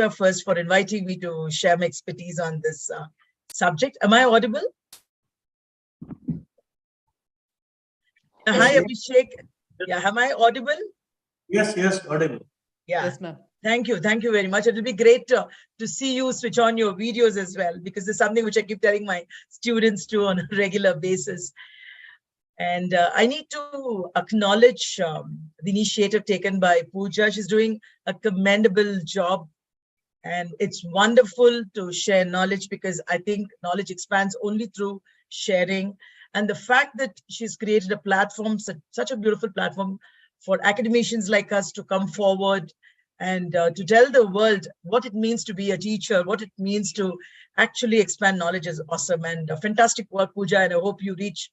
first for inviting me to share my expertise on this subject. Am I audible? Hi, Abhishek. Yeah, am I audible? Yes, audible. Yeah. Yes, ma'am. Thank you very much. It will be great to see you switch on your videos as well, because it's something which I keep telling my students to on a regular basis. And I need to acknowledge the initiative taken by Pooja. She's doing a commendable job. And it's wonderful to share knowledge, because I think knowledge expands only through sharing. And the fact that she's created a platform, such a beautiful platform for academicians like us to come forward and to tell the world what it means to be a teacher, what it means to actually expand knowledge is awesome. And fantastic work, Pooja. And I hope you reach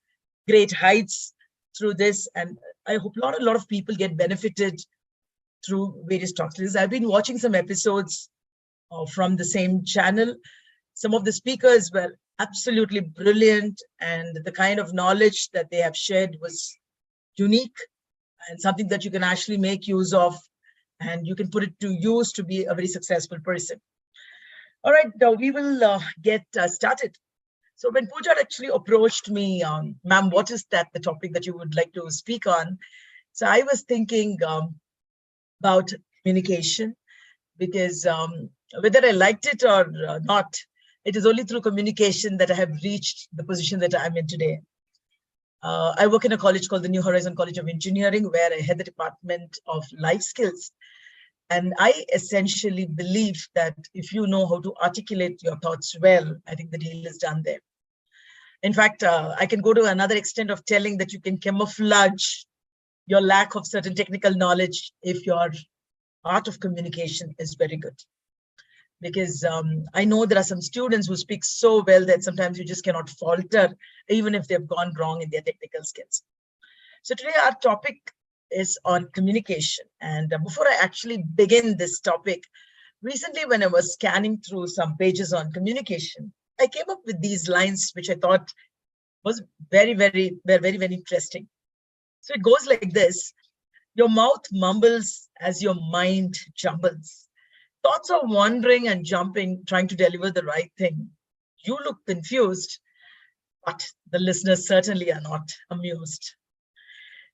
great heights through this. And I hope a lot of people get benefited through various talks. I've been watching some episodes from the same channel. Some of the speakers were absolutely brilliant, and the kind of knowledge that they have shared was unique and something that you can actually make use of, and you can put it to use to be a very successful person. All right, now we will get started. So when Pooja actually approached me, ma'am, what is the topic that you would like to speak on? So I was thinking about communication, because whether I liked it or not, it is only through communication that I have reached the position that I'm in today. I work in a college called the New Horizon College of Engineering, where I head the Department of Life Skills. And I essentially believe that if you know how to articulate your thoughts well, I think the deal is done there. In fact, I can go to another extent of telling that you can camouflage your lack of certain technical knowledge if your art of communication is very good. Because I know there are some students who speak so well that sometimes you just cannot falter, even if they've gone wrong in their technical skills. So today our topic is on communication. And before I actually begin this topic, recently when I was scanning through some pages on communication, I came up with these lines, which I thought was very interesting. So it goes like this: your mouth mumbles as your mind jumbles. Thoughts are wandering and jumping, trying to deliver the right thing. You look confused, but the listeners certainly are not amused.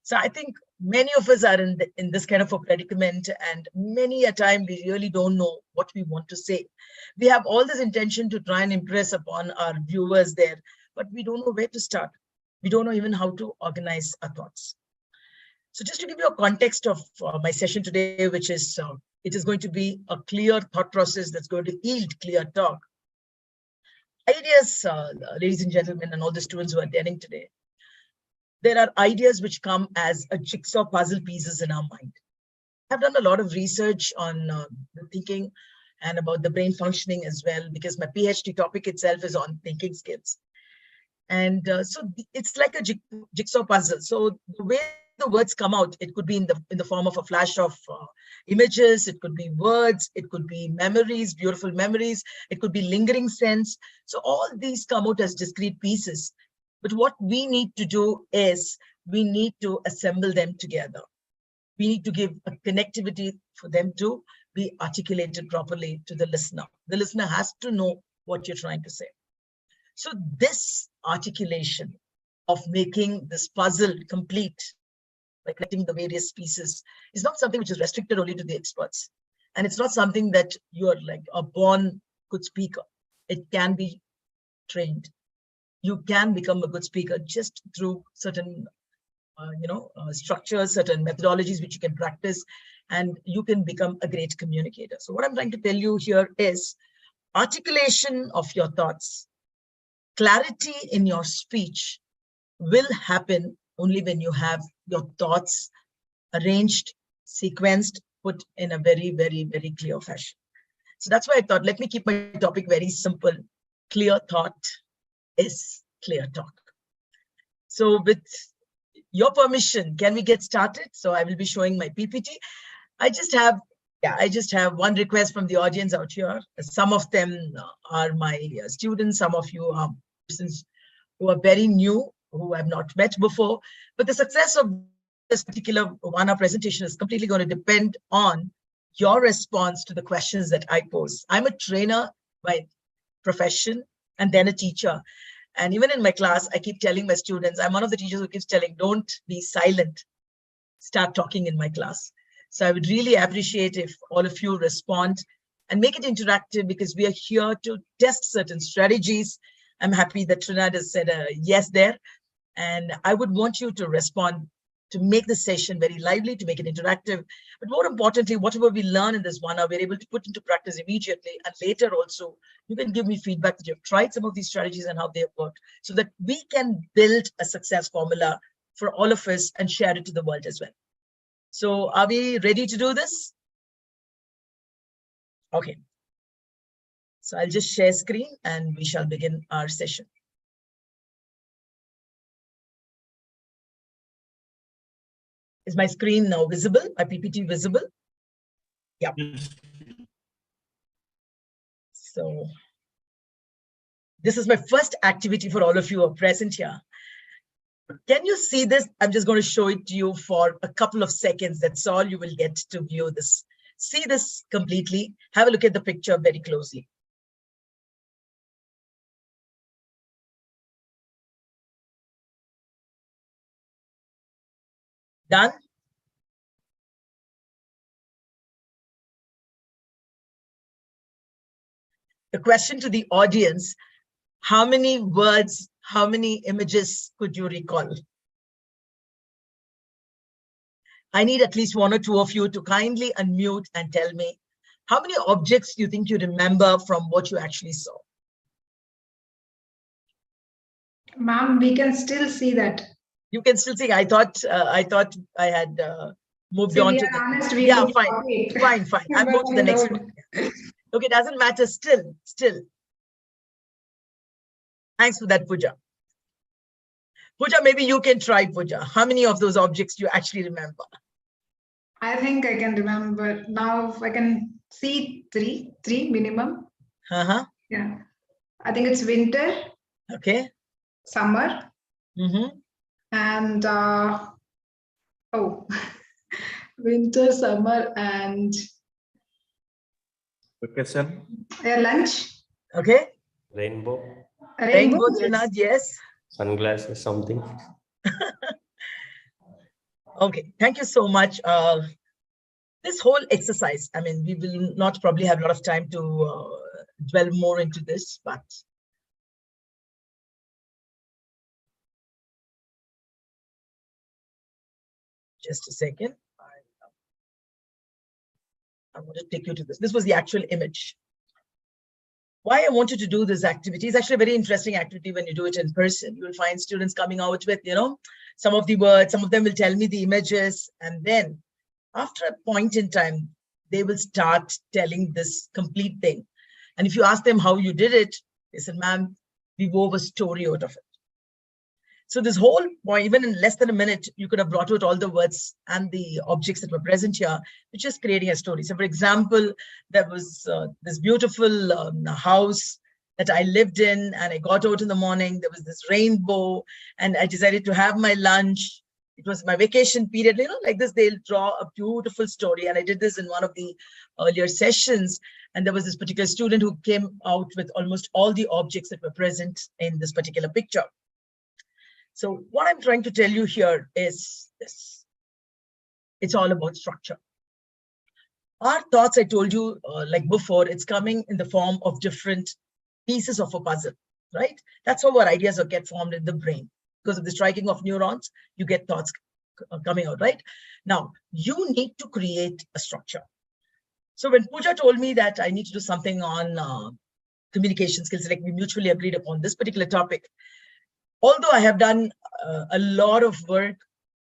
So I think many of us are in this kind of a predicament, and many a time we really don't know what we want to say. We have all this intention to try and impress upon our viewers there, but we don't know where to start. We don't know even how to organize our thoughts. So just to give you a context of my session today, which is, it is going to be a clear thought process that's going to yield clear talk. Ideas, ladies and gentlemen, and all the students who are attending today, there are ideas which come as a jigsaw puzzle pieces in our mind. I've done a lot of research on the thinking and about the brain functioning as well, because my PhD topic itself is on thinking skills. And so it's like a jigsaw puzzle. So the way the words come out, it could be in the form of a flash of images, it could be words, it could be memories, beautiful memories, it could be lingering sense. So all these come out as discrete pieces. But what we need to do is we need to assemble them together. We need to give a connectivity for them to be articulated properly to the listener. The listener has to know what you're trying to say. So this articulation of making this puzzle complete by connecting the various pieces is not something which is restricted only to the experts. And it's not something that you're like a born good speaker. It can be trained. You can become a good speaker just through certain structures, certain methodologies which you can practice, and you can become a great communicator. So what I'm trying to tell you here is articulation of your thoughts, clarity in your speech will happen only when you have your thoughts arranged, sequenced, put in a very clear fashion. So that's why I thought, let me keep my topic very simple. Clear thought is clear talk. So with your permission, can we get started? So I will be showing my PPT. I just have one request from the audience out here. Some of them are my students. Some of you are persons who are very new, who have not met before. But the success of this particular one-hour presentation is completely going to depend on your response to the questions that I pose. I'm a trainer by profession and then a teacher. And even in my class, I keep telling my students, I'm one of the teachers who keeps telling, don't be silent, start talking in my class. So I would really appreciate if all of you respond and make it interactive, because we are here to test certain strategies. I'm happy that Trinad has said a yes there. And I would want you to respond to make the session very lively, to make it interactive. But more importantly, whatever we learn in this 1 hour, we're able to put into practice immediately. And later also, you can give me feedback that you've tried some of these strategies and how they've worked, so that we can build a success formula for all of us and share it to the world as well. So are we ready to do this? Okay. So I'll just share screen and we shall begin our session. Is my screen now visible? My PPT visible? Yeah. So this is my first activity for all of you who are present here. Can you see this? I'm just going to show it to you for a couple of seconds. That's all you will get to view this. See this completely. Have a look at the picture very closely. Done? The question to the audience, how many words, how many images could you recall? I need at least 1 or 2 of you to kindly unmute and tell me how many objects do you think you remember from what you actually saw? Ma'am, we can still see that. You can still see. I thought I had moved on to the. Honest, Yeah, fine. I'm going to the next one. Okay, doesn't matter. Still. Thanks for that, Pooja. Pooja, maybe you can try, Pooja. How many of those objects do you actually remember? I think I can remember now. I can see three minimum. Yeah, I think it's winter. Okay. Summer. And winter, summer, and Vacation. Lunch. Okay. Rainbow. Rainbow, yes. Sunglasses, something. Okay, thank you so much. This whole exercise, I mean, we will not probably have a lot of time to dwell more into this, but just a second. I'm going to take you to this. This was the actual image. Why I wanted to do this activity is actually a very interesting activity when you do it in person. You will find students coming out with, some of the words, some of them will tell me the images, and then after a point in time, they will start telling this complete thing. And if you ask them how you did it, they said, ma'am, we wove a story out of it. So this whole point, even in less than a minute, you could have brought out all the words and the objects that were present here, which is creating a story. So for example, there was this beautiful house that I lived in, and I got out in the morning, there was this rainbow, and I decided to have my lunch. It was my vacation period, like this, they'll draw a beautiful story. And I did this in one of the earlier sessions. And there was this particular student who came out with almost all the objects that were present in this particular picture. So what I'm trying to tell you here is this. It's all about structure. Our thoughts, I told you, like before, it's coming in the form of different pieces of a puzzle, right? That's how our ideas get formed in the brain. Because of the striking of neurons, you get thoughts coming out, right? Now, you need to create a structure. So when Pooja told me that I need to do something on communication skills, like we mutually agreed upon this particular topic, although I have done a lot of work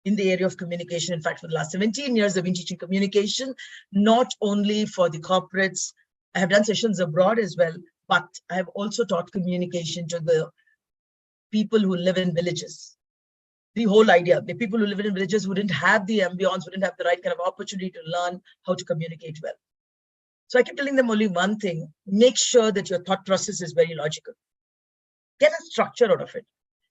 in the area of communication, in fact, for the last 17 years, I've been teaching communication, not only for the corporates, I have done sessions abroad as well, but I have also taught communication to the people who live in villages. The whole idea, the people who live in villages who didn't have the ambience, who didn't have the right kind of opportunity to learn how to communicate well. So I keep telling them only one thing: make sure that your thought process is very logical. Get a structure out of it.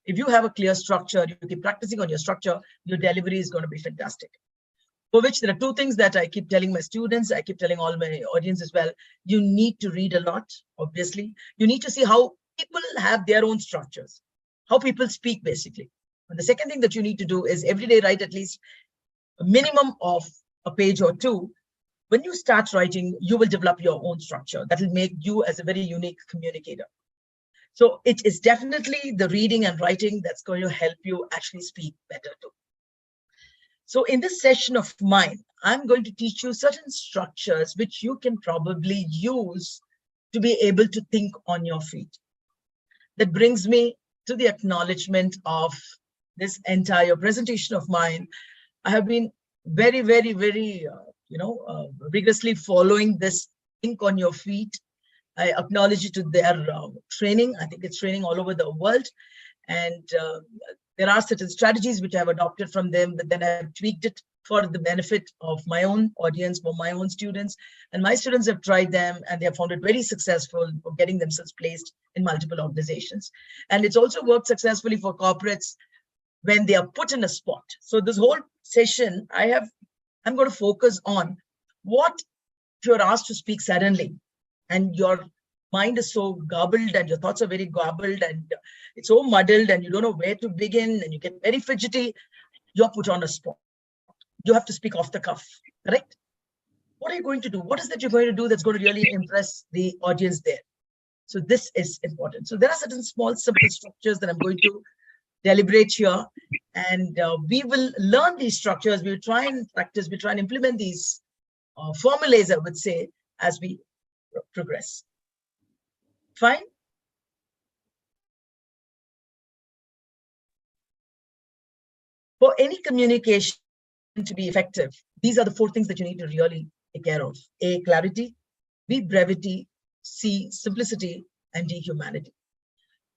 If you have a clear structure, you keep practicing on your structure, your delivery is going to be fantastic. for which there are two things that I keep telling my students, I keep telling all my audience as well. You need to read a lot, obviously. You need to see how people have their own structures, how people speak, basically. And the second thing that you need to do is every day write at least a minimum of a page or two. When you start writing, you will develop your own structure. That will make you as a very unique communicator. So it is definitely the reading and writing that's going to help you actually speak better too. So in this session of mine, I'm going to teach you certain structures which you can probably use to be able to think on your feet. That brings me to the acknowledgement of this entire presentation of mine. I have been very, very, very, rigorously following this think on your feet. I acknowledge it to their training. I think it's training all over the world. And there are certain strategies which I have adopted from them, but then I have tweaked it for the benefit of my own audience, for my own students. And my students have tried them and they have found it very successful for getting themselves placed in multiple organizations. And it's also worked successfully for corporates when they are put in a spot. So this whole session, I'm going to focus on what if you're asked to speak suddenly and your mind is so garbled and your thoughts are very garbled and it's so muddled and you don't know where to begin and you get very fidgety, you're put on a spot. You have to speak off the cuff, correct? What are you going to do? What is that you're going to do that's going to really impress the audience there? So this is important. So there are certain small, simple structures that I'm going to deliberate here, and we will learn these structures. We will try and practice. We try and implement these formulas, I would say, as we progress. Fine. For any communication to be effective, these are the four things that you need to really take care of. A, clarity. B, brevity. C, simplicity. And D, humanity.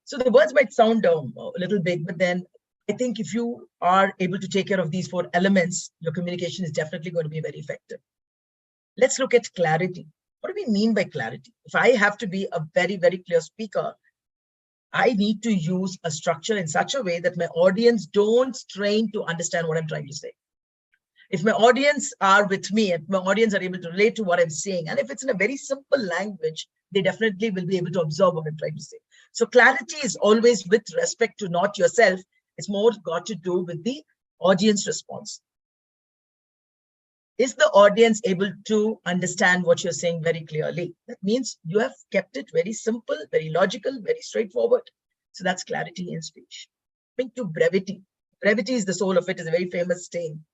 So the words might sound a little big, but then I think if you are able to take care of these four elements, your communication is definitely going to be very effective. Let's look at clarity. What do we mean by clarity? If I have to be a very, very clear speaker, I need to use a structure in such a way that my audience don't strain to understand what I'm trying to say. If my audience are with me and my audience are able to relate to what I'm saying, and if it's in a very simple language, they definitely will be able to absorb what I'm trying to say. So clarity is always with respect to not yourself. It's more got to do with the audience response. Is the audience able to understand what you're saying very clearly? That means you have kept it very simple, very logical, very straightforward. So that's clarity in speech. Think to brevity. Brevity is the soul of it, is a very famous saying.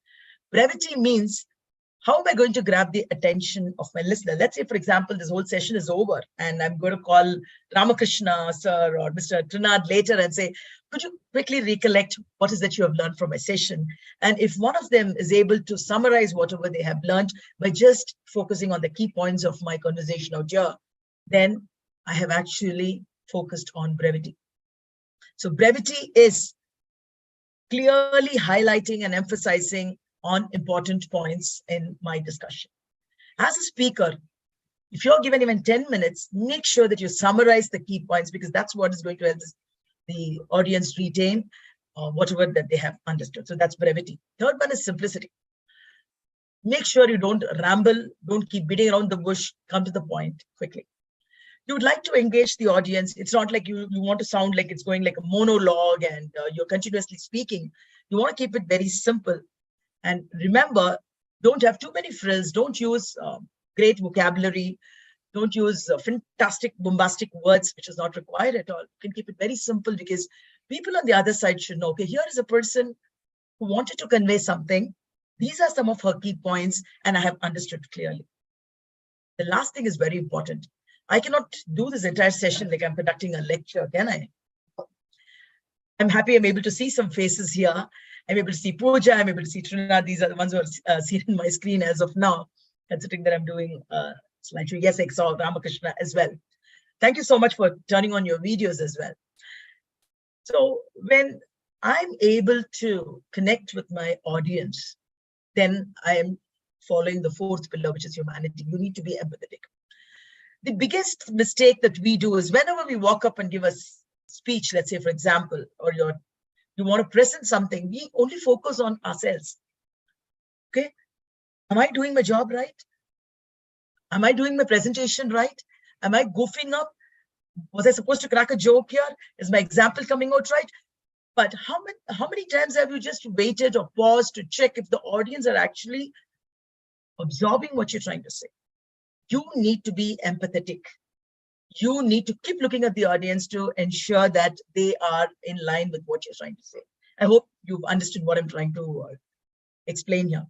Brevity means, how am I going to grab the attention of my listener? Let's say, for example, this whole session is over and I'm going to call Ramakrishna sir or Mr. Trinad later and say, could you quickly recollect what is that you have learned from my session? And if one of them is able to summarize whatever they have learned by just focusing on the key points of my conversation out here, then I have actually focused on brevity. So brevity is clearly highlighting and emphasizing on important points in my discussion. As a speaker, if you're given even 10 minutes, make sure that you summarize the key points, because that's what is going to help the audience retain whatever that they have understood. So that's brevity. Third one is simplicity. Make sure you don't ramble, don't keep beating around the bush, come to the point quickly. You would like to engage the audience. It's not like you want to sound like it's going like a monologue and you're continuously speaking. You want to keep it very simple. And remember, don't have too many frills. Don't use great vocabulary. Don't use fantastic, bombastic words, which is not required at all. You can keep it very simple, because people on the other side should know, okay, here is a person who wanted to convey something. These are some of her key points, and I have understood clearly. The last thing is very important. I cannot do this entire session like I'm conducting a lecture, can I? I'm happy I'm able to see some faces here. I'm able to see Pooja, I'm able to see Trinidad. These are the ones who are seen in my screen as of now, considering that I'm doing slideshow. Yes, I saw Ramakrishna as well. Thank you so much for turning on your videos as well. So when I'm able to connect with my audience, then I am following the fourth pillar, which is humanity. You need to be empathetic. The biggest mistake that we do is whenever we walk up and give a speech, let's say, for example, or you want to present something, we only focus on ourselves. Okay. Am I doing my job right? Am I doing my presentation right? Am I goofing up? Was I supposed to crack a joke here? Is my example coming out right? But how many times have you just waited or paused to check if the audience are actually absorbing what you're trying to say? You need to be empathetic. You need to keep looking at the audience to ensure that they are in line with what you're trying to say. I hope you've understood what I'm trying to explain here.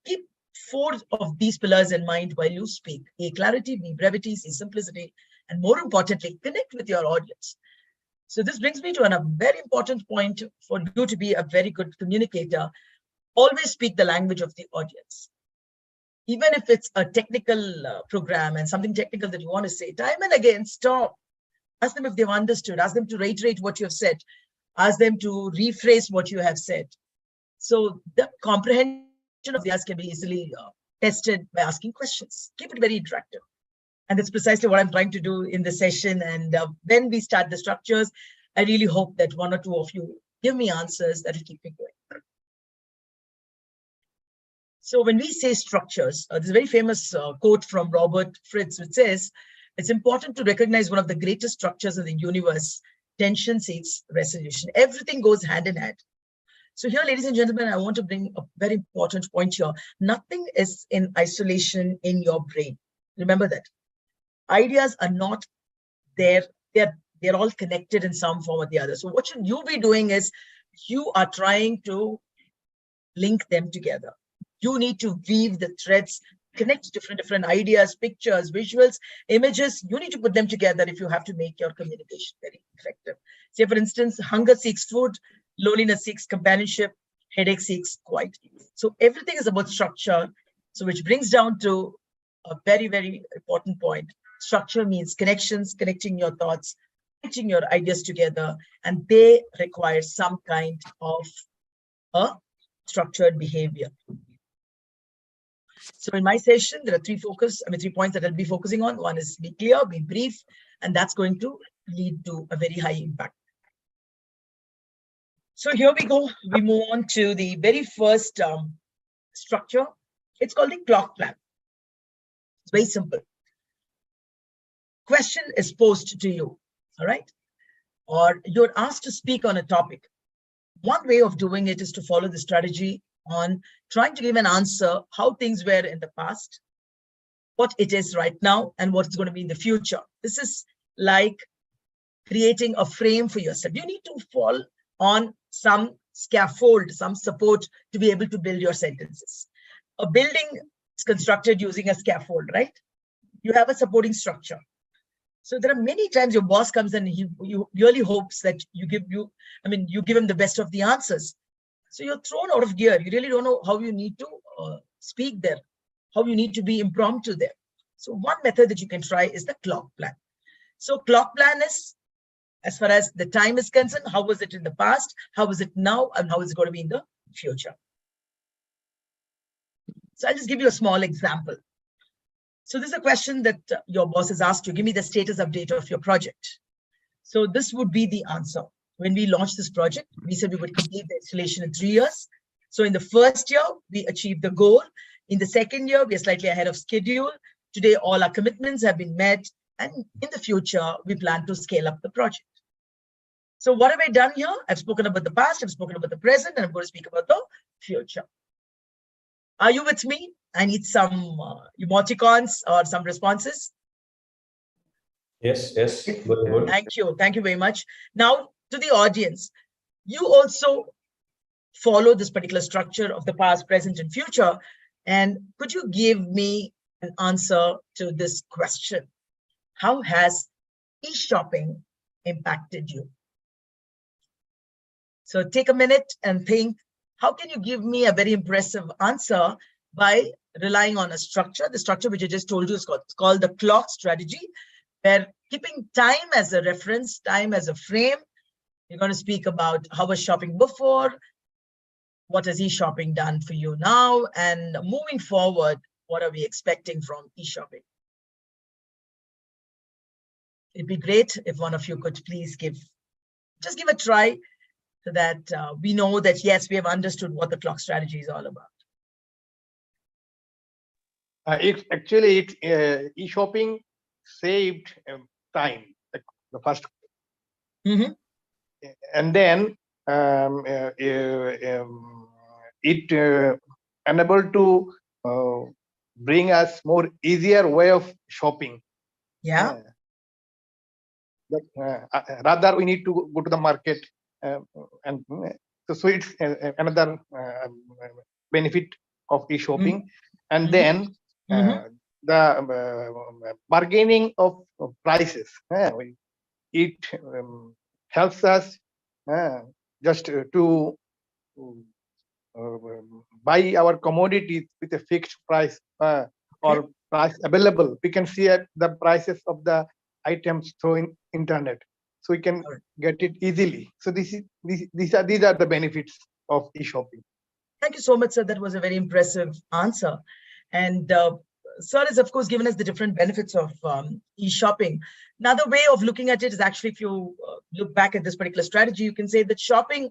Keep 4 of these pillars in mind while you speak. A, clarity, B, brevity, C, simplicity, and more importantly, connect with your audience. So this brings me to a very important point for you to be a very good communicator. Always speak the language of the audience. Even if it's a technical program and something technical that you want to say, time and again, stop. Ask them if they've understood. Ask them to reiterate what you have said. Ask them to rephrase what you have said. So the comprehension of the ask can be easily tested by asking questions. Keep it very interactive. And that's precisely what I'm trying to do in the session. And when we start the structures, I really hope that 1 or 2 of you give me answers that will keep me going. So when we say structures, there's a very famous quote from Robert Fritz, which says, it's important to recognize one of the greatest structures in the universe. Tension seeks resolution. Everything goes hand in hand. So here, ladies and gentlemen, I want to bring a very important point here. Nothing is in isolation in your brain. Remember that. Ideas are not there. They're all connected in some form or the other. So what should you be doing is you are trying to link them together. You need to weave the threads, connect different ideas, pictures, visuals, images. You need to put them together if you have to make your communication very effective. Say, for instance, hunger seeks food, loneliness seeks companionship, headache seeks quiet. So everything is about structure. So which brings down to a very, very important point. Structure means connections, connecting your thoughts, connecting your ideas together, and they require some kind of a structured behavior. So in my session, there are 3 points that I'll be focusing on. One is be clear, be brief, and that's going to lead to a very high impact. So here we go. We move on to the very first structure. It's called the clock plan. It's very simple. Question is posed to you, all right? Or you're asked to speak on a topic. One way of doing it is to follow the strategy on trying to give an answer how things were in the past, what it is right now, and what it's going to be in the future. This is like creating a frame for yourself. You need to fall on some scaffold, some support to be able to build your sentences. A building is constructed using a scaffold, right? You have a supporting structure. So there are many times your boss comes and he really hopes that you give him the best of the answers. So you're thrown out of gear. You really don't know how you need to speak there, how you need to be impromptu there. So one method that you can try is the clock plan. So clock plan is, as far as the time is concerned, how was it in the past, how is it now, and how is it going to be in the future? So I'll just give you a small example. So this is a question that your boss has asked you, give me the status update of your project. So this would be the answer. When we launched this project, we said we would complete the installation in 3 years. So in the first year, we achieved the goal. In the second year, we are slightly ahead of schedule. Today, all our commitments have been met. And in the future, we plan to scale up the project. So what have I done here? I've spoken about the past, I've spoken about the present, and I'm going to speak about the future. Are you with me? I need some emoticons or some responses. Yes. Good. Thank you very much. Now to the audience, you also follow this particular structure of the past, present, and future. And could you give me an answer to this question? How has e-shopping impacted you? So take a minute and think, how can you give me a very impressive answer by relying on a structure? The structure which I just told you is called the clock strategy, where keeping time as a reference, time as a frame. You're going to speak about how was shopping before, what has e-shopping done for you now, and moving forward, what are we expecting from e-shopping? It'd be great if one of you could please give a try so that we know that, yes, we have understood what the clock strategy is all about. E-shopping saved time, the first. Mm-hmm. And then it enabled to bring us more easier way of shopping. Yeah. Rather, we need to go to the market, and so it's another benefit of e-shopping. Mm-hmm. And then the bargaining of prices. It helps us just to buy our commodities with a fixed price or price available. We can see at the prices of the items through internet, so we can get it easily. So these are the benefits of e-shopping. Thank you so much, sir. That was a very impressive answer. And sir has, of course, given us the different benefits of e-shopping. Another way of looking at it is actually, if you look back at this particular strategy, you can say that shopping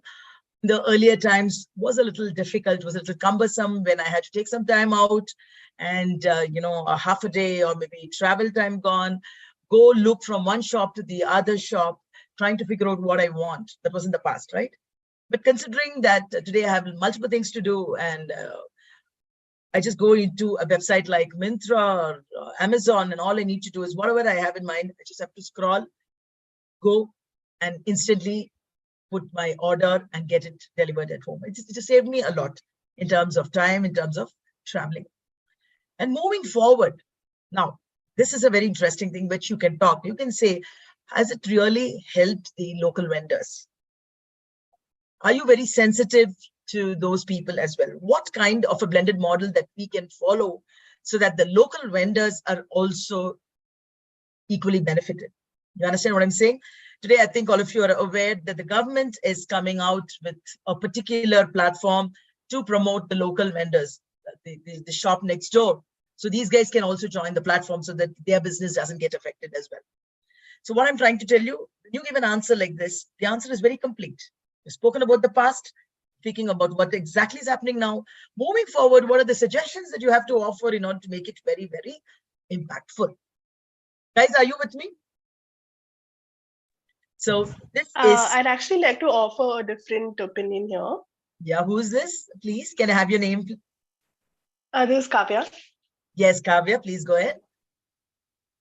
in the earlier times was a little difficult, was a little cumbersome when I had to take some time out and, a half a day or maybe travel time gone, go look from one shop to the other shop, trying to figure out what I want. That was in the past, right? But considering that today I have multiple things to do and I just go into a website like Myntra or Amazon, and all I need to do is whatever I have in mind, I just have to scroll, go, and instantly put my order and get it delivered at home. It just saved me a lot in terms of time, in terms of traveling. And moving forward, now, this is a very interesting thing which you can talk. You can say, has it really helped the local vendors? Are you very sensitive to those people as well? What kind of a blended model that we can follow so that the local vendors are also equally benefited? You understand what I'm saying? Today, I think all of you are aware that the government is coming out with a particular platform to promote the local vendors, the shop next door. So these guys can also join the platform so that their business doesn't get affected as well. So what I'm trying to tell you, when you give an answer like this, the answer is very complete. You've spoken about the past, speaking about what exactly is happening now. Moving forward, what are the suggestions that you have to offer in order to make it very, very impactful? Guys, are you with me? So this is... I'd actually like to offer a different opinion here. Yeah, who's this? Please, can I have your name? This is Kavya. Yes, Kavya, please go ahead.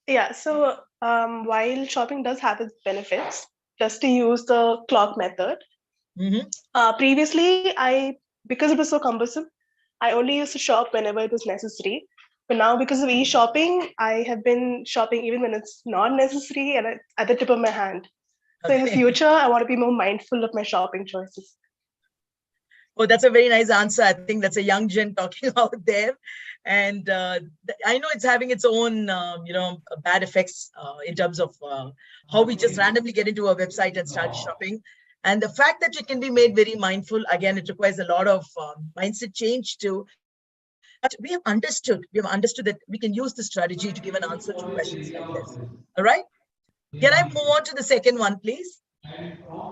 Yeah, so while shopping does have its benefits, just to use the clock method, previously, because it was so cumbersome, I only used to shop whenever it was necessary. But now, because of e-shopping, I have been shopping even when it's not necessary and at the tip of my hand. So in the future, I want to be more mindful of my shopping choices. Oh, that's a very nice answer. I think that's a young gen talking out there. And I know it's having its own, bad effects in terms of how we just randomly get into a website and start shopping. And the fact that it can be made very mindful, again, it requires a lot of mindset change too. But we have understood that we can use the strategy to give an answer to questions like this. All right. Can I move on to the second one, please?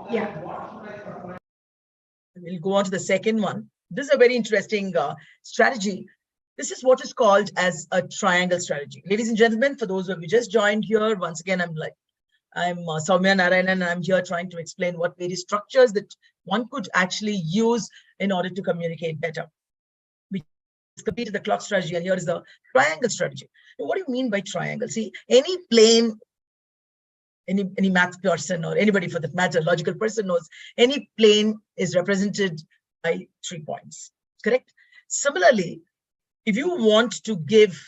Yeah. We'll go on to the second one. This is a very interesting strategy. This is what is called as a triangle strategy. Ladies and gentlemen, for those of you just joined here, once again, I'm Sowmya Narayanan, and I'm here trying to explain what various structures that one could actually use in order to communicate better. We completed the clock strategy, and here is the triangle strategy. Now, what do you mean by triangle? See, any plane, any math person or anybody for that matter, logical person knows any plane is represented by 3 points, correct? Similarly, if you want to give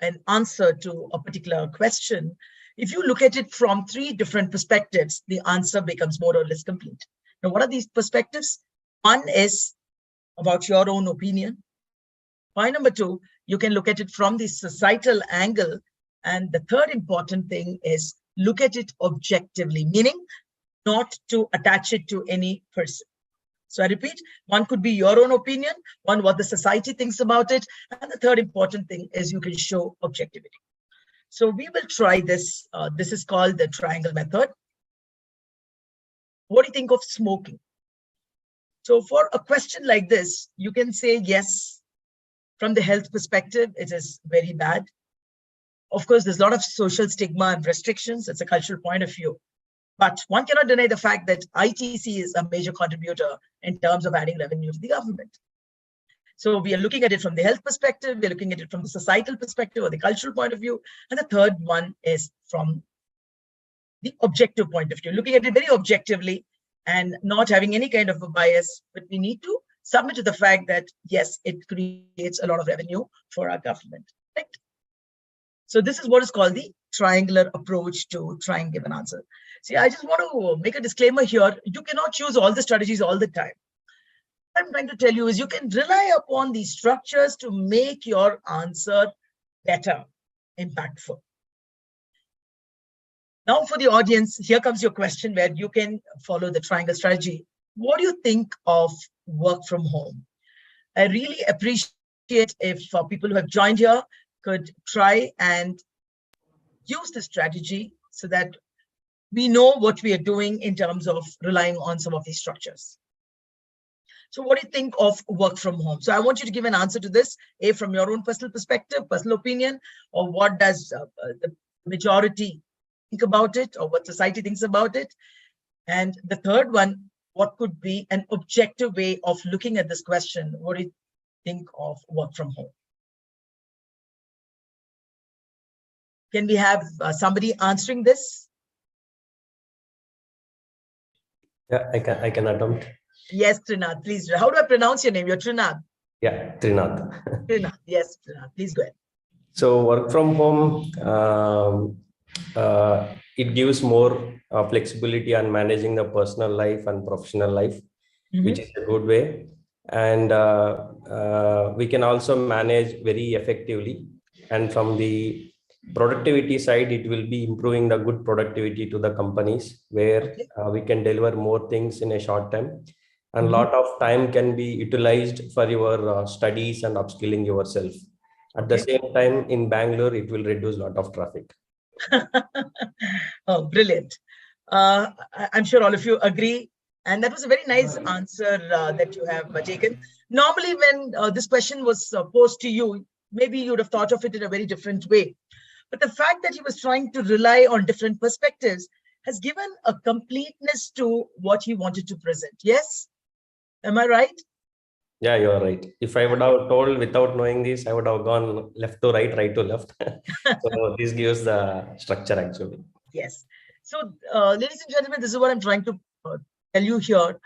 an answer to a particular question, if you look at it from 3 different perspectives, the answer becomes more or less complete. Now, what are these perspectives? One is about your own opinion. Point number 2, you can look at it from the societal angle. And the third important thing is look at it objectively, meaning not to attach it to any person. So I repeat, one could be your own opinion, one what the society thinks about it, and the third important thing is you can show objectivity. So we will try this. This is called the triangle method. What do you think of smoking? So for a question like this, you can say yes, From the health perspective, it is very bad. Of course, there's a lot of social stigma and restrictions. It's a cultural point of view. But one cannot deny the fact that ITC is a major contributor in terms of adding revenue to the government. So we are looking at it from the health perspective, we're looking at it from the societal perspective or the cultural point of view. And the third one is from the objective point of view, looking at it very objectively and not having any kind of a bias, but we need to submit to the fact that, yes, it creates a lot of revenue for our government. Right? So this is what is called the triangular approach to try and give an answer. See, I just want to make a disclaimer here. You cannot choose all the strategies all the time. What I'm trying to tell you is you can rely upon these structures to make your answer better, impactful. Now for the audience, here comes your question where you can follow the triangle strategy. What do you think of work from home? I really appreciate if people who have joined here could try and use the strategy so that we know what we are doing in terms of relying on some of these structures. So what do you think of work from home? So I want you to give an answer to this, from your own personal perspective, personal opinion, or what does the majority think about it, or what society thinks about it. And the third one, what could be an objective way of looking at this question? What do you think of work from home? Can we have somebody answering this? Yeah, I can attempt. Yes, Trinath, please. How do I pronounce your name? You're Trinath. Yeah, Trinath. Trinath, yes, Trinath, please go ahead. So work from home, it gives more flexibility on managing the personal life and professional life, which is a good way. And we can also manage very effectively. And from the productivity side, it will be improving the good productivity to the companies where we can deliver more things in a short time. And a lot of time can be utilized for your studies and upskilling yourself. At the same time, in Bangalore, it will reduce a lot of traffic. Oh, brilliant. I'm sure all of you agree. And that was a very nice answer that you have taken. Normally, when this question was posed to you, maybe you would have thought of it in a very different way. But the fact that he was trying to rely on different perspectives has given a completeness to what he wanted to present. Yes? Am I right? Yeah, you're right. If I would have told without knowing this, I would have gone left to right to left. So this gives the structure actually. Yes. So, ladies and gentlemen, this is what I'm trying to tell you here.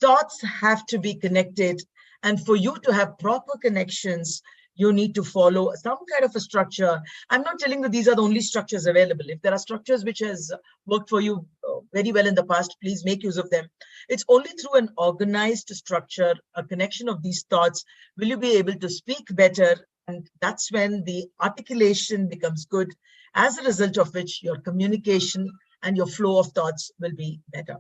Thoughts have to be connected. And for you to have proper connections, you need to follow some kind of a structure. I'm not telling that these are the only structures available. If there are structures which has worked for you very well in the past, please make use of them. It's only through an organized structure, a connection of these thoughts, will you be able to speak better. And that's when the articulation becomes good, as a result of which your communication and your flow of thoughts will be better.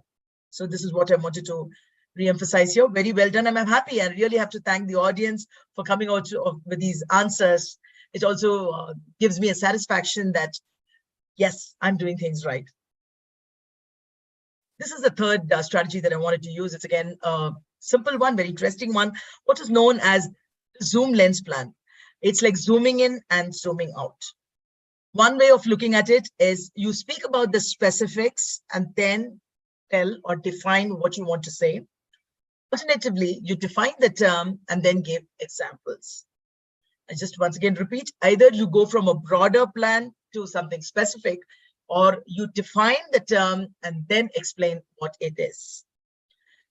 So this is what I wanted to re-emphasize here. Very well done. I'm happy. I really have to thank the audience for coming out with these answers. It also gives me a satisfaction that, yes, I'm doing things right. This is the third strategy that I wanted to use. It's again a simple one, very interesting one, what is known as zoom lens plan. It's like zooming in and zooming out. One way of looking at it is you speak about the specifics and then tell or define what you want to say. Alternatively, you define the term and then give examples. I just once again repeat, either you go from a broader plan to something specific, or you define the term and then explain what it is.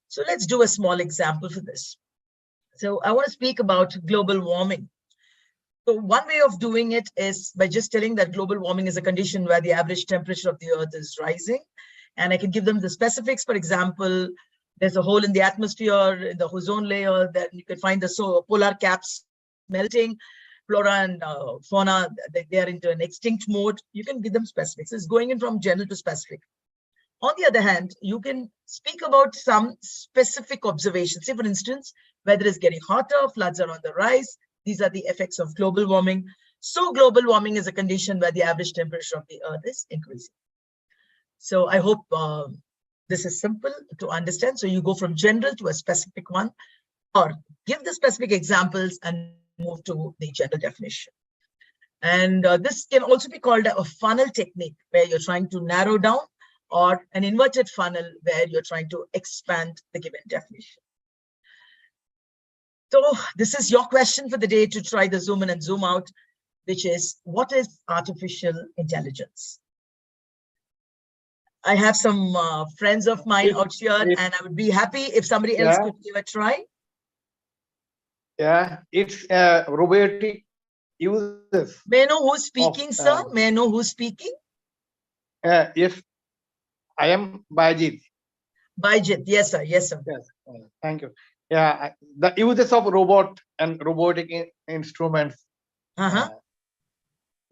So let's do a small example for this. So I want to speak about global warming. So one way of doing it is by just telling that global warming is a condition where the average temperature of the earth is rising. And I can give them the specifics. For example, there's a hole in the atmosphere, in the ozone layer, that you can find the polar caps melting, flora and fauna, they are into an extinct mode. You can give them specifics. It's going in from general to specific. On the other hand, you can speak about some specific observations. Say, for instance, weather is getting hotter, floods are on the rise. These are the effects of global warming. So global warming is a condition where the average temperature of the earth is increasing. So I hope this is simple to understand. So you go from general to a specific one, or give the specific examples and move to the general definition. And this can also be called a funnel technique, where you're trying to narrow down, or an inverted funnel where you're trying to expand the given definition. So this is your question for the day to try the zoom in and zoom out, which is, what is artificial intelligence? I have some friends of mine out here, and I would be happy if somebody else could give a try. Yeah, it's robotic uses. May I know who's speaking, sir? May I know who's speaking? Yes, I am Bajit. Bajit, yes, sir. Yes, sir. Yes, thank you. Yeah, the uses of robot and robotic instruments.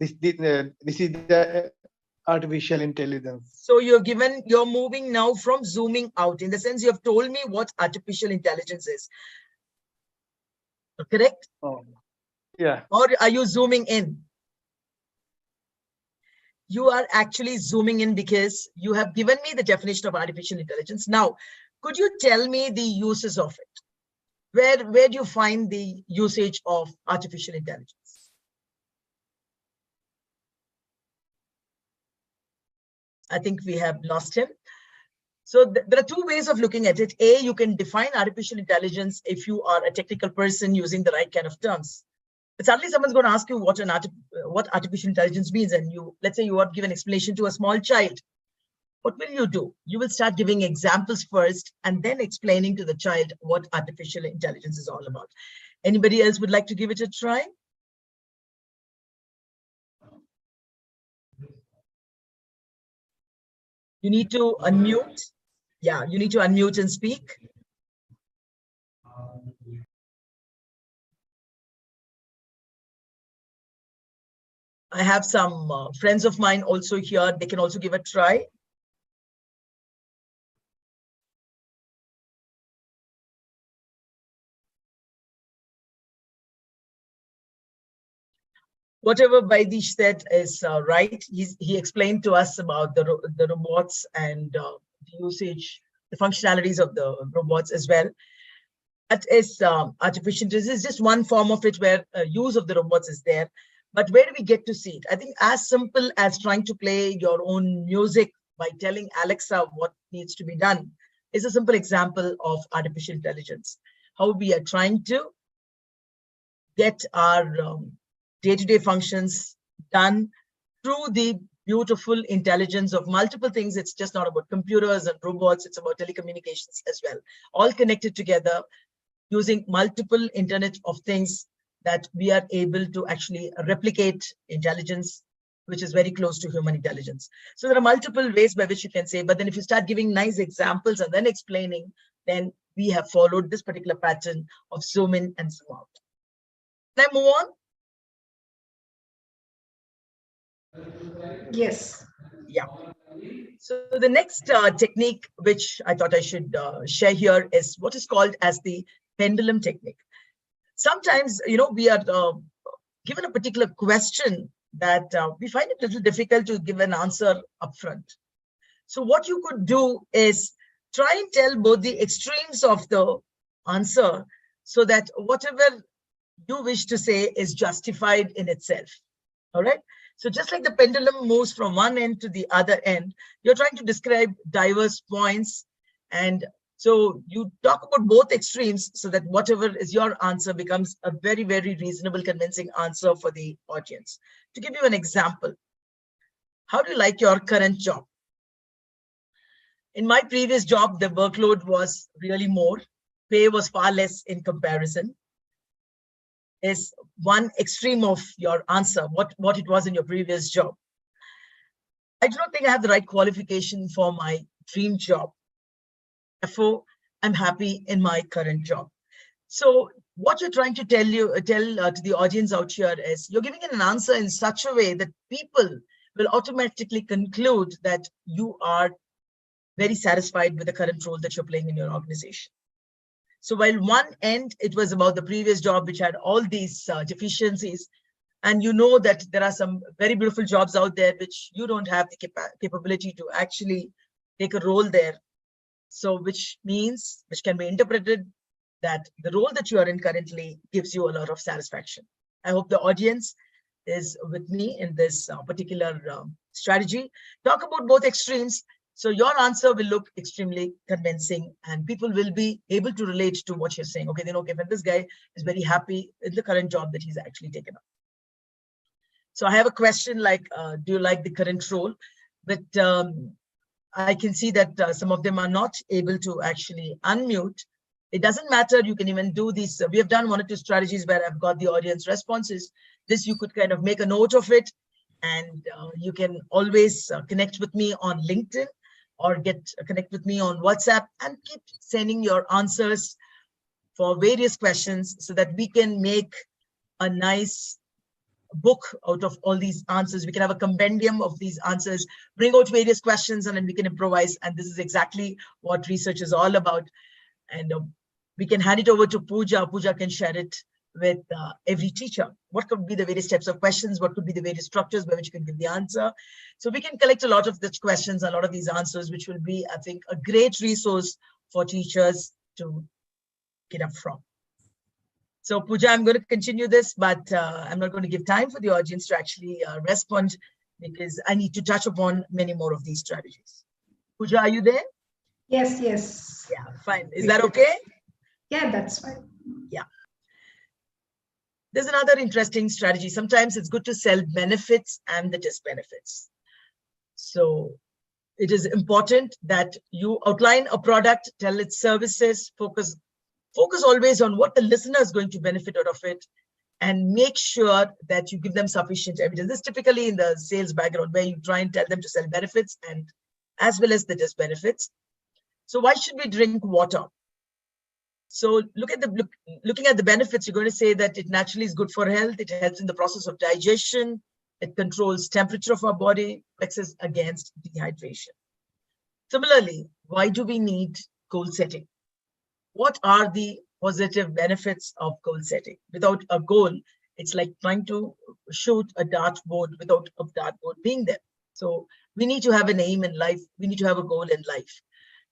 This is the artificial intelligence. So you're moving now from zooming out, in the sense you have told me what artificial intelligence is. Correct? Oh, yeah. Or are you zooming in? You are actually zooming in because you have given me the definition of artificial intelligence. Now, could you tell me the uses of it? Where do you find the usage of artificial intelligence? I think we have lost him. So there are two ways of looking at it. A, you can define artificial intelligence if you are a technical person using the right kind of terms. But suddenly someone's going to ask you what artificial intelligence means, and let's say you want to give an explanation to a small child. What will you do? You will start giving examples first and then explaining to the child what artificial intelligence is all about. Anybody else would like to give it a try? You need to unmute. Yeah, you need to unmute and speak. I have some friends of mine also here. They can also give a try. Whatever Vaidish said is right. He explained to us about the robots and the usage, the functionalities of the robots as well. That is artificial intelligence is just one form of it, where use of the robots is there. But where do we get to see it? I think as simple as trying to play your own music by telling Alexa what needs to be done is a simple example of artificial intelligence. How we are trying to get our day-to-day functions done through the beautiful intelligence of multiple things. It's just not about computers and robots. It's about telecommunications as well. All connected together using multiple Internet of Things, that we are able to actually replicate intelligence, which is very close to human intelligence. So there are multiple ways by which you can say, but then if you start giving nice examples and then explaining, then we have followed this particular pattern of zoom in and zoom out. Can I move on? Yes. Yeah. So the next technique, which I thought I should share here, is what is called as the pendulum technique. Sometimes, we are given a particular question that we find it a little difficult to give an answer upfront. So what you could do is try and tell both the extremes of the answer, so that whatever you wish to say is justified in itself. All right. So just like the pendulum moves from one end to the other end, you're trying to describe diverse points. And so you talk about both extremes so that whatever is your answer becomes a very, very reasonable, convincing answer for the audience. To give you an example, how do you like your current job? In my previous job, the workload was really more. Pay was far less in comparison. Is one extreme of your answer, what it was in your previous job. I do not think I have the right qualification for my dream job. Therefore, I'm happy in my current job. So what you're trying to tell to the audience out here is you're giving an answer in such a way that people will automatically conclude that you are very satisfied with the current role that you're playing in your organization. So while one end, it was about the previous job, which had all these deficiencies, and you know that there are some very beautiful jobs out there which you don't have the capability to actually take a role there. So which can be interpreted that the role that you are in currently gives you a lot of satisfaction. I hope the audience is with me in this particular strategy. Talk about both extremes. So your answer will look extremely convincing and people will be able to relate to what you're saying. Okay, they know, okay, but this guy is very happy in the current job that he's actually taken up. So I have a question like, do you like the current role? But I can see that some of them are not able to actually unmute. It doesn't matter, you can even do these. We have done 1 or 2 strategies where I've got the audience responses. This you could kind of make a note of it, and you can always connect with me on LinkedIn or connect with me on WhatsApp and keep sending your answers for various questions so that we can make a nice book out of all these answers. We can have a compendium of these answers, bring out various questions, and then we can improvise. And this is exactly what research is all about. And we can hand it over to Pooja. Pooja can share it with every teacher. What could be the various types of questions? What could be the various structures by which you can give the answer? So we can collect a lot of these questions, a lot of these answers, which will be, I think, a great resource for teachers to get up from. So Pooja, I'm going to continue this, but I'm not going to give time for the audience to actually respond because I need to touch upon many more of these strategies. Pooja, are you there? Yes, yes. Yeah, fine. Is that okay? Yeah, that's fine. Yeah. There's another interesting strategy. Sometimes it's good to sell benefits and the disbenefits. So it is important that you outline a product, tell its services, focus always on what the listener is going to benefit out of it, and make sure that you give them sufficient evidence. This is typically in the sales background where you try and tell them to sell benefits and as well as the disbenefits. So why should we drink water? So looking at the benefits, you're going to say that it naturally is good for health. It helps in the process of digestion. It controls temperature of our body, protects against dehydration. Similarly, why do we need goal setting? What are the positive benefits of goal setting? Without a goal, it's like trying to shoot a dartboard without a dartboard being there. So we need to have an aim in life. We need to have a goal in life.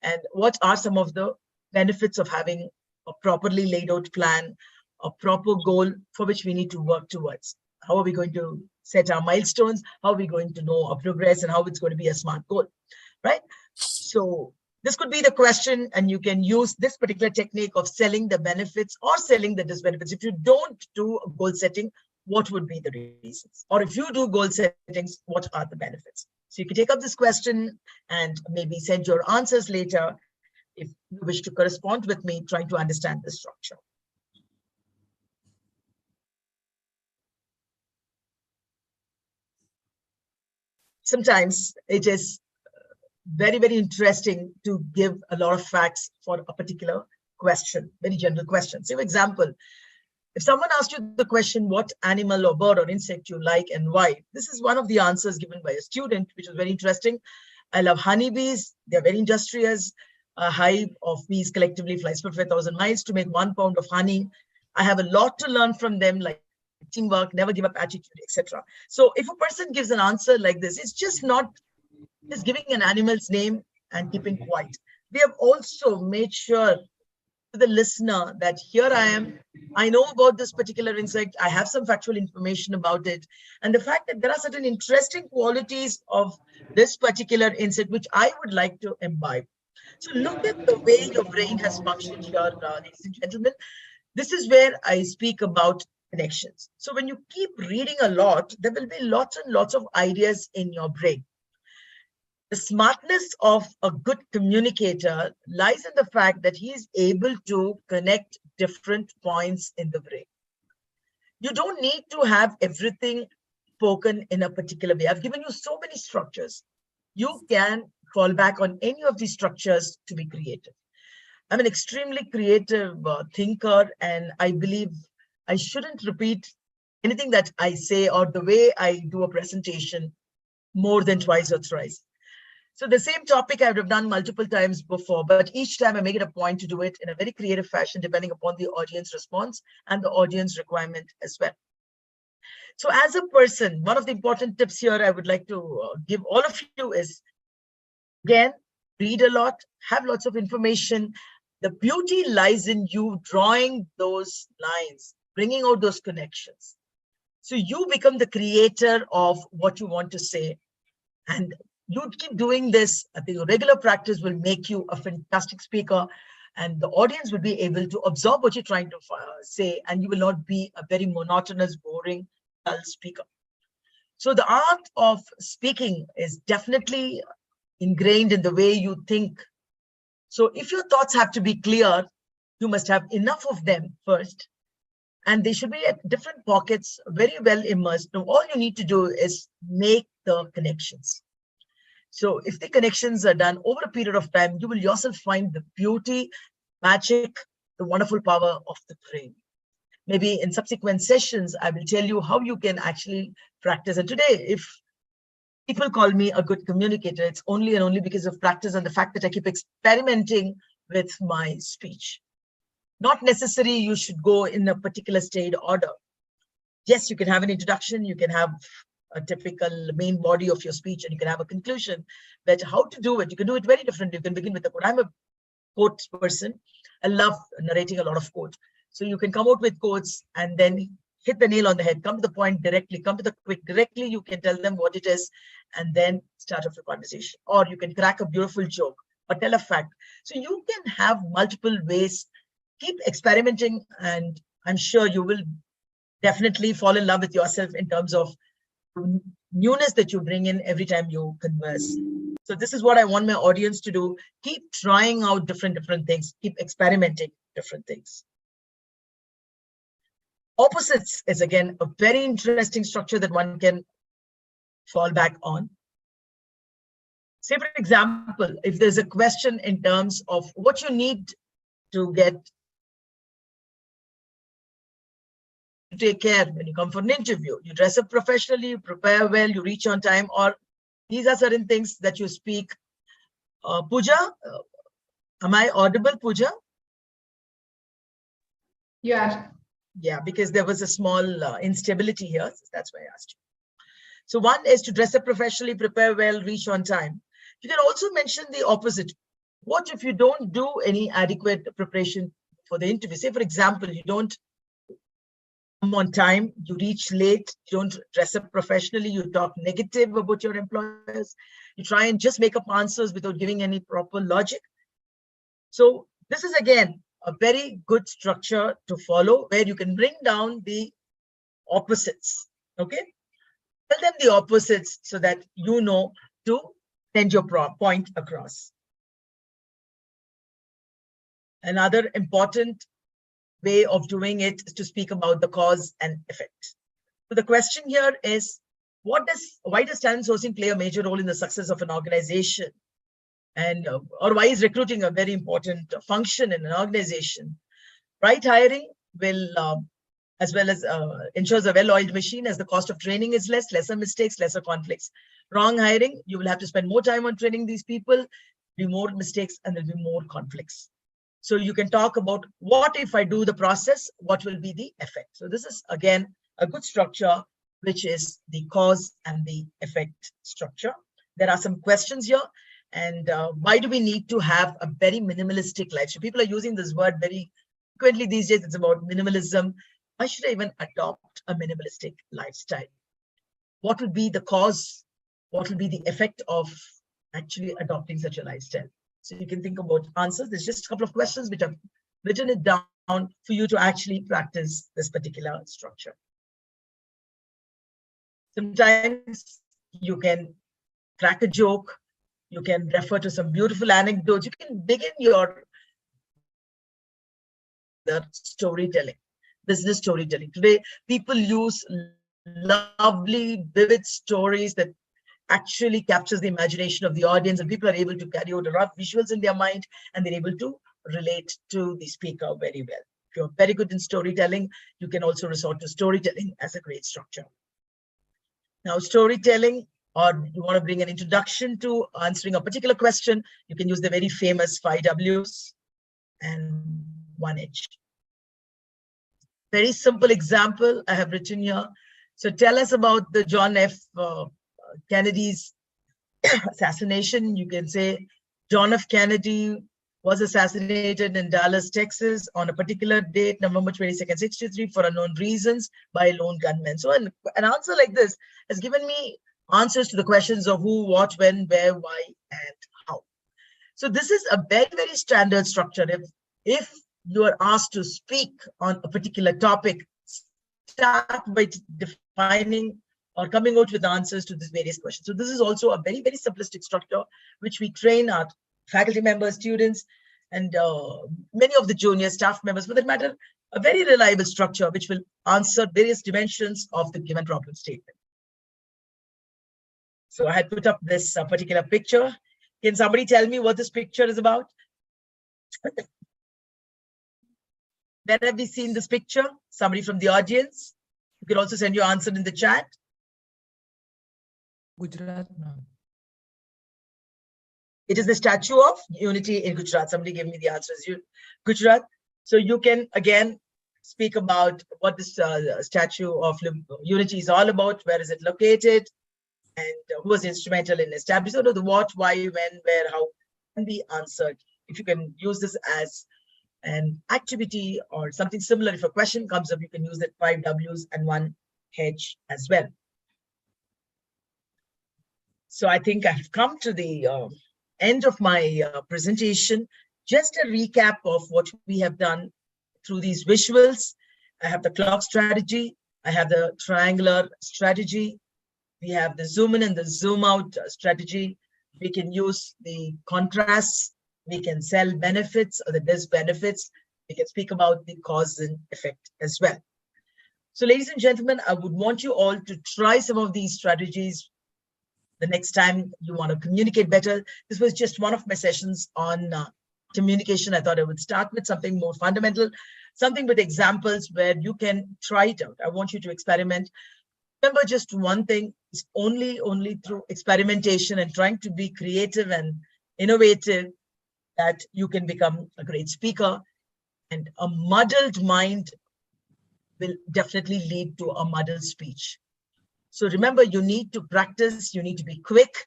And what are some of the benefits of having a properly laid out plan, a proper goal for which we need to work towards? How are we going to set our milestones? How are we going to know our progress and how it's going to be a smart goal, right? So this could be the question, and you can use this particular technique of selling the benefits or selling the disbenefits. If you don't do goal setting, what would be the reasons? Or if you do goal settings, what are the benefits? So you can take up this question and maybe send your answers later if you wish to correspond with me, trying to understand the structure. Sometimes it is very, very interesting to give a lot of facts for a particular question, very general question. So for example, if someone asked you the question, what animal or bird or insect you like and why? This is one of the answers given by a student, which was very interesting. I love honeybees. They're very industrious. A hive of bees collectively flies for 5,000 miles to make 1 pound of honey. I have a lot to learn from them, like teamwork, never give up attitude, etc. So if a person gives an answer like this, it's just not just giving an animal's name and keeping quiet. We have also made sure to the listener that here I am, I know about this particular insect, I have some factual information about it, and the fact that there are certain interesting qualities of this particular insect which I would like to imbibe. So look at the way your brain has functioned here, ladies and gentlemen. This is where I speak about connections. So when you keep reading a lot, there will be lots and lots of ideas in your brain. The smartness of a good communicator lies in the fact that he is able to connect different points in the brain. You don't need to have everything spoken in a particular way. I've given you so many structures. You can fall back on any of these structures to be creative. I'm an extremely creative thinker, and I believe I shouldn't repeat anything that I say or the way I do a presentation more than twice or thrice. So the same topic I would have done multiple times before, but each time I make it a point to do it in a very creative fashion, depending upon the audience response and the audience requirement as well. So as a person, one of the important tips here I would like to give all of you is, again, read a lot, have lots of information, The beauty lies in you drawing those lines, bringing out those connections. So you become the creator of what you want to say. And you keep doing this. I think regular practice will make you a fantastic speaker, and the audience will be able to absorb what you're trying to say, and you will not be a very monotonous, boring, dull speaker. So the art of speaking is definitely ingrained in the way you think. So if your thoughts have to be clear, you must have enough of them first, and they should be at different pockets, very well immersed. Now, all you need to do is make the connections. So if the connections are done over a period of time, you will yourself find the beauty, magic, the wonderful power of the brain. Maybe in subsequent sessions, I will tell you how you can actually practice. And today, if people call me a good communicator, it's only and only because of practice and the fact that I keep experimenting with my speech. Not necessarily you should go in a particular state order. Yes, you can have an introduction, you can have a typical main body of your speech, and you can have a conclusion. But how to do it? You can do it very differently. You can begin with a quote. I'm a quote person. I love narrating a lot of quotes. So you can come out with quotes and then hit the nail on the head, come to the point directly, come to the quick directly. You can tell them what it is and then start off a conversation. Or you can crack a beautiful joke or tell a fact. So you can have multiple ways. Keep experimenting, and I'm sure you will definitely fall in love with yourself in terms of newness that you bring in every time you converse. So this is what I want my audience to do. Keep trying out different things. Keep experimenting different things. Opposites is again a very interesting structure that one can fall back on. Say, for example, if there's a question in terms of what you need to get to take care when you come for an interview, you dress up professionally, you prepare well, you reach on time, or these are certain things that you speak. Pooja, am I audible, Pooja? Yeah. Yeah, because there was a small instability here. So that's why I asked you. So one is to dress up professionally, prepare well, reach on time. You can also mention the opposite. What if you don't do any adequate preparation for the interview? Say, for example, you don't come on time, you reach late, you don't dress up professionally, you talk negative about your employers, you try and just make up answers without giving any proper logic. So this is again a very good structure to follow, where you can bring down the opposites. Okay, tell them the opposites so that you know to send your point across. Another important way of doing it is to speak about the cause and effect. So the question here is, why does talent sourcing play a major role in the success of an organization? And or why is recruiting a very important function in an organization? Right hiring will, as well as ensures a well-oiled machine, as the cost of training is less, lesser mistakes, lesser conflicts. Wrong hiring, you will have to spend more time on training these people, be more mistakes, and there'll be more conflicts. So you can talk about what if I do the process, what will be the effect? So this is again a good structure, which is the cause and the effect structure. There are some questions here. And why do we need to have a very minimalistic life? So people are using this word very frequently these days. It's about minimalism. Why should I even adopt a minimalistic lifestyle? What will be the cause? What will be the effect of actually adopting such a lifestyle? So you can think about answers. There's just a couple of questions which I've written it down for you to actually practice this particular structure. Sometimes you can crack a joke. You can refer to some beautiful anecdotes. You can begin your storytelling, business storytelling. Today, people use lovely, vivid stories that actually captures the imagination of the audience, and people are able to carry out a lot of visuals in their mind, and they're able to relate to the speaker very well. If you're very good in storytelling, you can also resort to storytelling as a great structure. Now, storytelling, or you want to bring an introduction to answering a particular question, you can use the very famous 5 W's and 1 H. Very simple example I have written here. So tell us about the John F. Kennedy's assassination. You can say John F. Kennedy was assassinated in Dallas, Texas on a particular date, November 22nd, 1963, for unknown reasons by a lone gunman. So an answer like this has given me answers to the questions of who, what, when, where, why, and how. So this is a very, very standard structure. If you are asked to speak on a particular topic, start by defining or coming out with answers to these various questions. So this is also a very, very simplistic structure, which we train our faculty members, students, and many of the junior staff members, for that matter, a very reliable structure which will answer various dimensions of the given problem statement. So I had put up this particular picture. Can somebody tell me what this picture is about? Where have we seen this picture? Somebody from the audience? You can also send your answer in the chat. Gujarat. No. It is the Statue of Unity in Gujarat. Somebody gave me the answers. Gujarat. So you can again speak about what this Statue of Unity is all about. Where is it located? And who was instrumental in establishing it? The what, why, when, where, how can be answered. If you can use this as an activity or something similar, if a question comes up, you can use that 5 W's and 1 H as well. So I think I've come to the end of my presentation. Just a recap of what we have done through these visuals. I have the clock strategy. I have the triangular strategy. We have the zoom in and the zoom out strategy. We can use the contrasts. We can sell benefits or the disbenefits. We can speak about the cause and effect as well. So ladies and gentlemen, I would want you all to try some of these strategies the next time you want to communicate better. This was just one of my sessions on communication. I thought I would start with something more fundamental, something with examples where you can try it out. I want you to experiment. Remember just one thing, it's only through experimentation and trying to be creative and innovative that you can become a great speaker. And a muddled mind will definitely lead to a muddled speech. So remember, you need to practice, you need to be quick,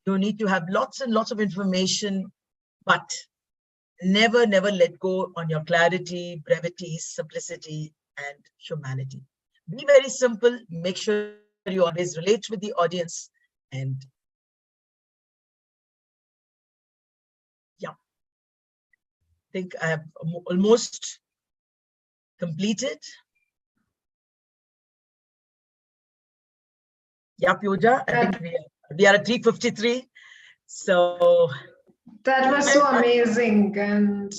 you need to have lots and lots of information, but never let go on your clarity, brevity, simplicity, and humanity. Be very simple, make sure you always relate with the audience, and yeah, I think I have almost completed. Yeah, Pooja, I think we are at 3:53. So that was so amazing and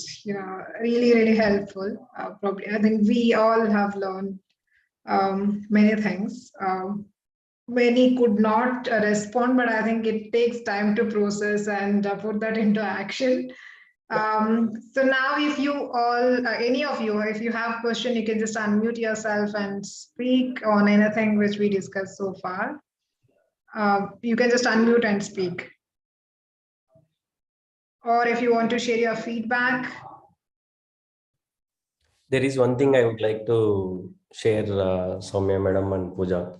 really helpful. Probably, I think we all have learned many things. Many could not respond, but I think it takes time to process and put that into action. So now if you all, any of you, if you have a question, you can just unmute yourself and speak on anything which we discussed so far. You can just unmute and speak. Or if you want to share your feedback. There is one thing I would like to share, Sowmya Madam and Pooja.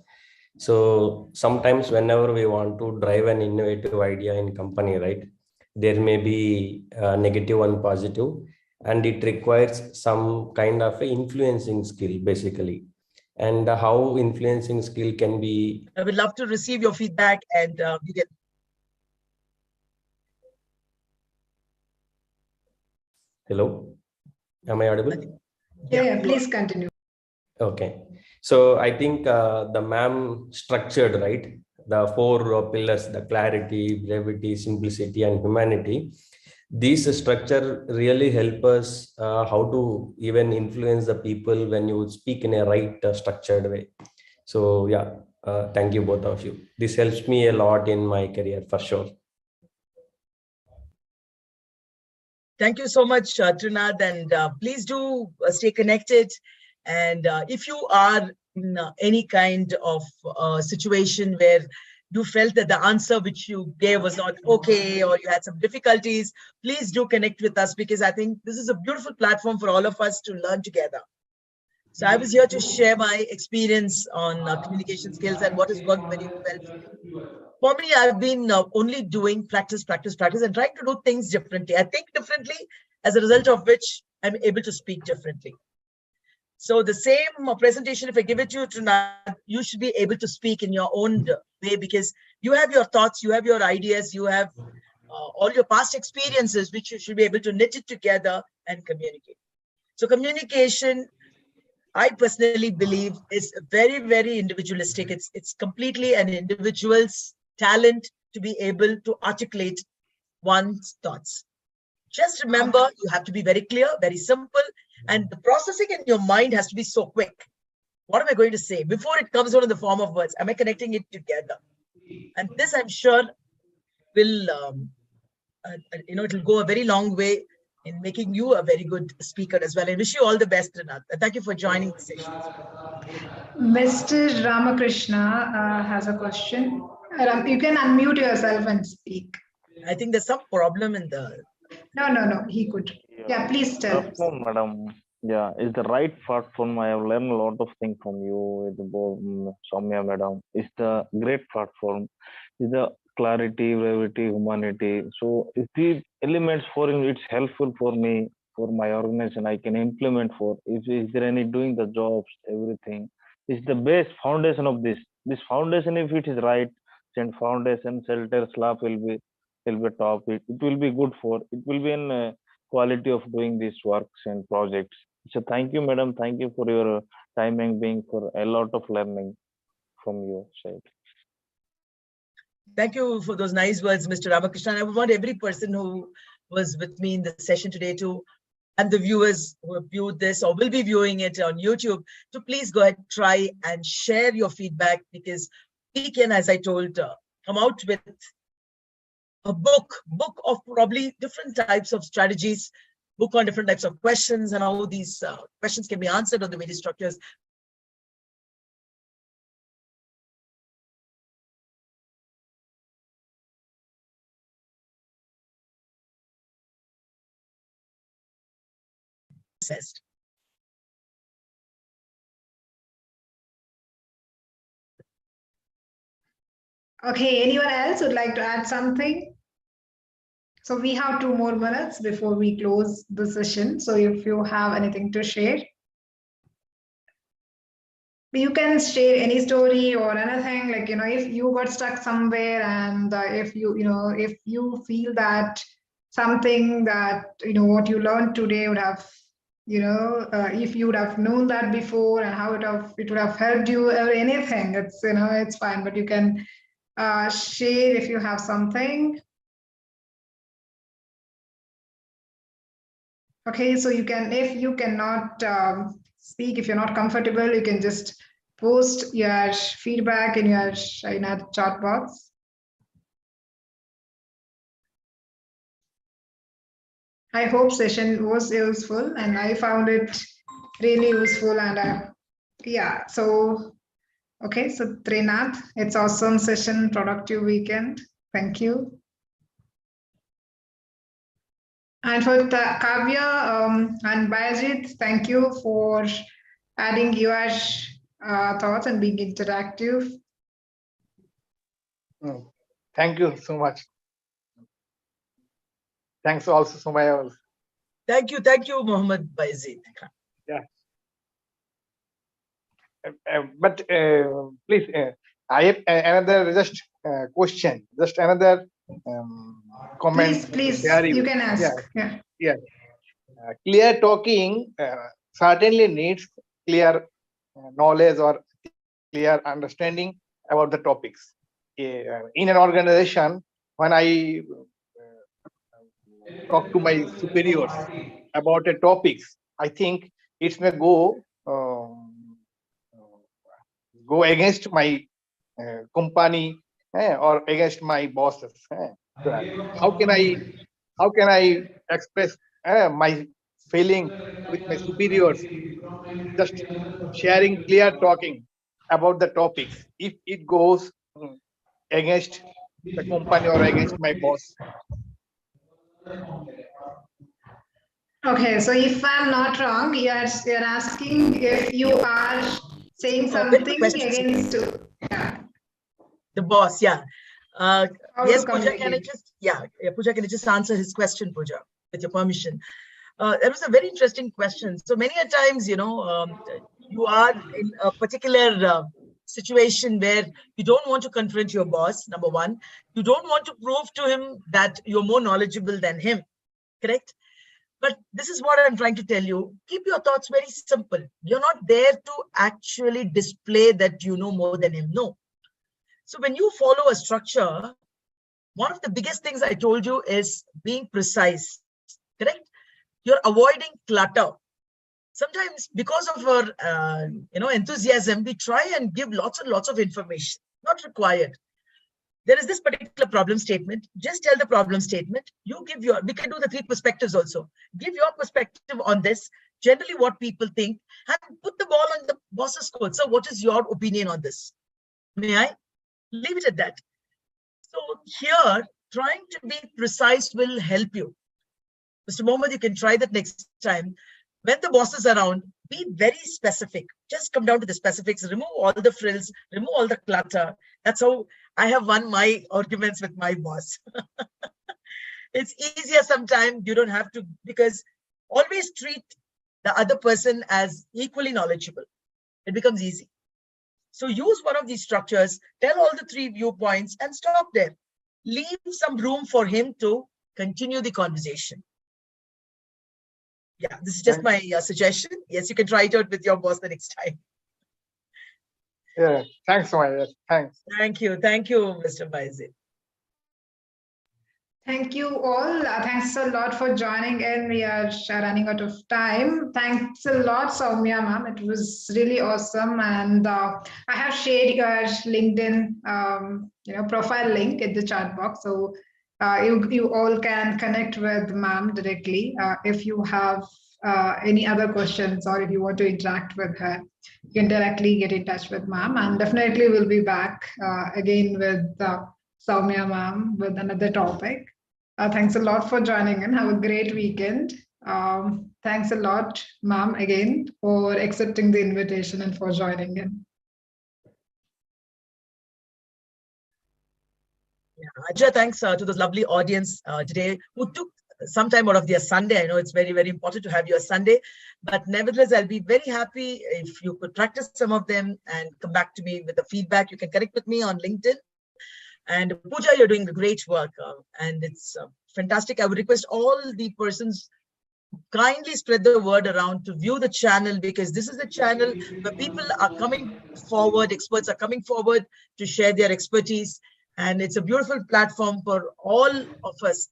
So sometimes whenever we want to drive an innovative idea in company, right, there may be negative and positive, and it requires some kind of influencing skill, basically. And how influencing skill can be. I would love to receive your feedback, and you can. Hello, am I audible? Yeah, please continue. Okay, so I think the ma'am structured, right, the 4 pillars, the clarity, brevity, simplicity, and humanity. These structure really help us how to even influence the people when you speak in a right structured way. So yeah, thank you both of you. This helps me a lot in my career for sure. Thank you so much, Trinad, and please do stay connected. And if you are in any kind of situation where you felt that the answer which you gave was not okay, or you had some difficulties, please do connect with us, because I think this is a beautiful platform for all of us to learn together. So I was here to share my experience on communication skills and what has worked very well for me. For me, I've been only doing practice, and trying to do things differently. I think differently, as a result of which I'm able to speak differently. So the same presentation, if I give it to you tonight, you should be able to speak in your own way, because you have your thoughts, you have your ideas, you have all your past experiences, which you should be able to knit it together and communicate. So communication, I personally believe, is very, very individualistic. It's completely an individual's talent to be able to articulate one's thoughts. Just remember, you have to be very clear, very simple, and the processing in your mind has to be so quick. What am I going to say? Before it comes out in the form of words, am I connecting it together? And this, I'm sure, will, it'll go a very long way in making you a very good speaker as well. I wish you all the best, Rinath. Thank you for joining the session. Mr. Ramakrishna has a question. You can unmute yourself and speak. I think there's some problem in the... No, he could. Yeah, please tell. Good afternoon, madam. Yeah, it's the right platform. I have learned a lot of things from you, Sowmya madam. It's the great platform. It's the clarity, brevity, humanity. So if the elements for it's helpful for me, for my organization, I can implement for. If is there any doing the jobs, everything. It's the base foundation of this. This foundation, if it is right, then foundation, shelter, slab will be top. It will be good for. It will be an quality of doing these works and projects. So thank you, madam. Thank you for your time and being for a lot of learning from your side. Thank you for those nice words, Mr. Ramakrishnan. I want every person who was with me in the session today to, and the viewers who have viewed this or will be viewing it on YouTube, to please go ahead, try and share your feedback, because we can, as I told, come out with a book of probably different types of strategies, book on different types of questions and how these questions can be answered on the various structures. Okay, anyone else would like to add something? So we have 2 more minutes before we close the session. So if you have anything to share, you can share any story or anything, like, if you got stuck somewhere, and if you feel that something that, what you learned today would have, if you would have known that before and how it would have helped you or anything, it's fine, but you can share if you have something. Okay, so you can, if you cannot speak, if you're not comfortable, you can just post your feedback in your chat box. I hope session was useful, and I found it really useful. And yeah, so okay, so Trinath, it's awesome session, productive weekend. Thank you. And for Kavya and Bayajit, thank you for adding your thoughts and being interactive. Thank you so much. Thanks also, Sowmya. Thank you, Mohammed Bayazid. Yeah. But please, I have another just question, just another comment. Please, you can ask. Yeah. Clear talking certainly needs clear knowledge or clear understanding about the topics. In an organization, when I talk to my superiors about a topics, I think it may go against my company or against my bosses. How can I express my feeling with my superiors? Just sharing, clear talking about the topics. If it goes against the company or against my boss. Okay, so if I'm not wrong, you're asking if you are saying something against the boss. Yeah, How yes, to Pooja, can I communicate. just, Pooja, can I just answer his question, Pooja, with your permission? That was a very interesting question. So many a times, you are in a particular situation where you don't want to confront your boss, number one. You don't want to prove to him that you're more knowledgeable than him, correct? But this is what I'm trying to tell you. Keep your thoughts very simple. You're not there to actually display that you know more than him. No. So when you follow a structure, one of the biggest things I told you is being precise, correct? You're avoiding clutter. Sometimes because of our enthusiasm, we try and give lots and lots of information, not required. There is this particular problem statement. Just tell the problem statement. You give we can do the 3 perspectives also. Give your perspective on this, generally what people think, and put the ball on the boss's court. So what is your opinion on this? May I? Leave it at that. So here, trying to be precise will help you. Mr. Mohammed, you can try that next time. When the boss is around, be very specific. Just come down to the specifics, remove all the frills, remove all the clutter. That's how I have won my arguments with my boss. It's easier sometimes. You don't have to, because always treat the other person as equally knowledgeable. It becomes easy. So use one of these structures, tell all the 3 viewpoints and stop there. Leave some room for him to continue the conversation. Yeah, this is just my suggestion. Yes, you can try it out with your boss the next time. Yeah, thanks, Sowmya. Yes, thanks. Thank you, Mr. Baizid. Thank you all. Thanks a lot for joining in. We are running out of time. Thanks a lot, Sowmya ma'am. It was really awesome. And I have shared your LinkedIn profile link in the chat box. So you all can connect with ma'am directly. If you have any other questions or if you want to interact with her, you can directly get in touch with ma'am. And definitely we'll be back again with Sowmya ma'am with another topic. Thanks a lot for joining in. Have a great weekend. Thanks a lot, ma'am, again for accepting the invitation and for joining in. Yeah, Ajay, thanks to the lovely audience today who took some time out of their Sunday. I know it's very, very important to have your Sunday, but nevertheless, I'll be very happy if you could practice some of them and come back to me with the feedback. You can connect with me on LinkedIn. And Pooja, you're doing great work and it's fantastic. I would request all the persons kindly spread the word around to view the channel, because this is the channel where people are coming forward, experts are coming forward to share their expertise. And it's a beautiful platform for all of us,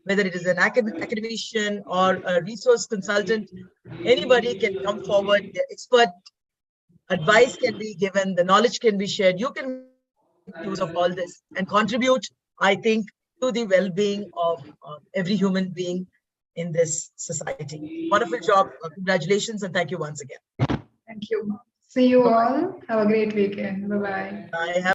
whether it is an academician or a resource consultant. Anybody can come forward, their expert advice can be given, the knowledge can be shared. You can use of all this and contribute, I think, to the well-being of every human being in this society. Wonderful job. Congratulations and thank you once again. Thank you. See you all. Have a great weekend. Bye-bye. Bye.